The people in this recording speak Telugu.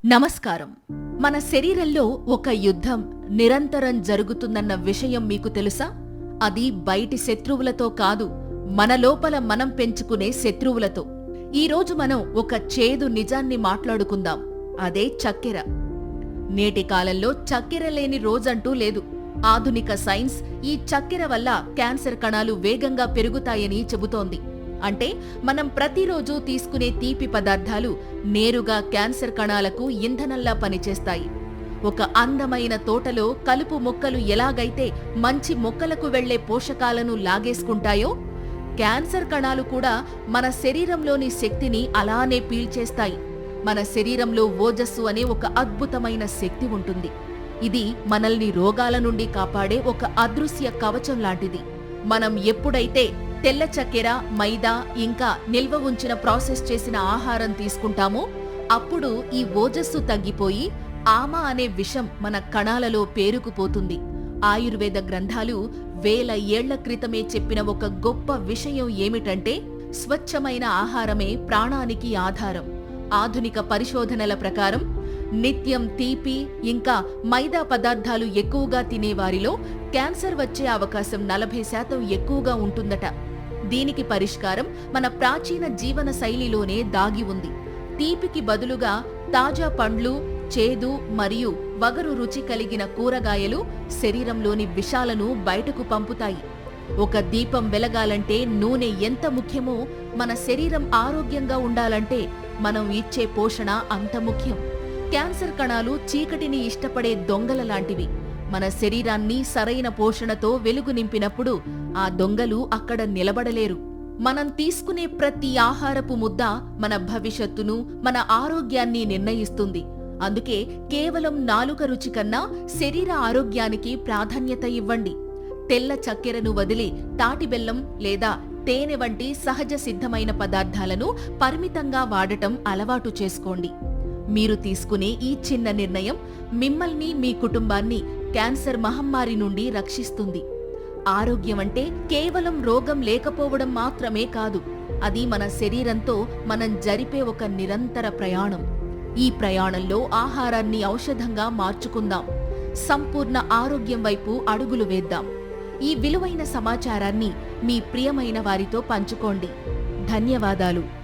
నమస్కారం. మన శరీరంలో ఒక యుద్ధం నిరంతరం జరుగుతుందన్న విషయం మీకు తెలుసా? అది బయటి శత్రువులతో కాదు, మన లోపల మనం పెంచుకునే శత్రువులతో. ఈరోజు మనం ఒక చేదు నిజాన్ని మాట్లాడుకుందాం. అదే చక్కెర. నేటి కాలంలో చక్కెర లేని రోజంటూ లేదు. ఆధునిక సైన్స్ ఈ చక్కెర వల్ల క్యాన్సర్ కణాలు వేగంగా పెరుగుతాయని చెబుతోంది. అంటే మనం ప్రతిరోజు తీసుకునే తీపి పదార్థాలు నేరుగా క్యాన్సర్ కణాలకు ఇంధనంలా పనిచేస్తాయి. ఒక అందమైన తోటలో కలుపు మొక్కలు ఎలాగైతే మంచి మొక్కలకు వెళ్లే పోషకాలను లాగేసుకుంటాయో, క్యాన్సర్ కణాలు కూడా మన శరీరంలోని శక్తిని అలానే పీల్చేస్తాయి. మన శరీరంలో ఓజస్సు అనే ఒక అద్భుతమైన శక్తి ఉంటుంది. ఇది మనల్ని రోగాల నుండి కాపాడే ఒక అదృశ్య కవచం లాంటిది. మనం ఎప్పుడైతే తెల్ల చక్కెర, మైదా ఇంకా నిల్వ ఉంచిన ప్రాసెస్ చేసిన ఆహారం తీసుకుంటామో అప్పుడు ఈ ఓజస్సు తగ్గిపోయి ఆమా అనే విషం మన కణాలలో పేరుకుపోతుంది. ఆయుర్వేద గ్రంథాలు వేల ఏళ్ల క్రితమే చెప్పిన ఒక గొప్ప విషయం ఏమిటంటే, స్వచ్ఛమైన ఆహారమే ప్రాణానికి ఆధారం. ఆధునిక పరిశోధనల ప్రకారం నిత్యం తీపి ఇంకా మైదా పదార్థాలు ఎక్కువగా తినేవారిలో క్యాన్సర్ వచ్చే అవకాశం 40% ఎక్కువగా ఉంటుందట. దీనికి పరిష్కారం మన ప్రాచీన జీవన శైలిలోనే దాగి ఉంది. తీపికి బదులుగా తాజా పండ్లు, చేదు మరియు వగరు రుచి కలిగిన కూరగాయలు శరీరంలోని విషాలను బయటకు పంపుతాయి. ఒక దీపం వెలగాలంటే నూనె ఎంత ముఖ్యమో, మన శరీరం ఆరోగ్యంగా ఉండాలంటే మనం ఇచ్చే పోషణ అంత ముఖ్యం. క్యాన్సర్ కణాలు చీకటిని ఇష్టపడే దొంగల లాంటివి. మన శరీరాన్ని సరైన పోషణతో వెలుగు నింపినప్పుడు ఆ దొంగలు అక్కడ నిలబడలేరు. మనం తీసుకునే ప్రతి ఆహారపు ముద్ద మన భవిష్యత్తును, మన ఆరోగ్యాన్ని నిర్ణయిస్తుంది. అందుకే కేవలం నాలుక రుచి కన్నా శరీర ఆరోగ్యానికి ప్రాధాన్యత ఇవ్వండి. తెల్ల చక్కెరను వదిలి తాటి బెల్లం లేదా తేనె వంటి సహజ సిద్ధమైన పదార్థాలను పరిమితంగా వాడటం అలవాటు చేసుకోండి. మీరు తీసుకునే ఈ చిన్న నిర్ణయం మిమ్మల్ని, మీ కుటుంబాన్ని క్యాన్సర్ మహమ్మారి నుండి రక్షిస్తుంది. ఆరోగ్యం అంటే కేవలం రోగం లేకపోవడం మాత్రమే కాదు, అది మన శరీరంతో మనం జరిపే ఒక నిరంతర ప్రయాణం. ఈ ప్రయాణంలో ఆహారాన్ని ఔషధంగా మార్చుకుందాం. సంపూర్ణ ఆరోగ్యం వైపు అడుగులు వేద్దాం. ఈ విలువైన సమాచారాన్ని మీ ప్రియమైన వారితో పంచుకోండి. ధన్యవాదాలు.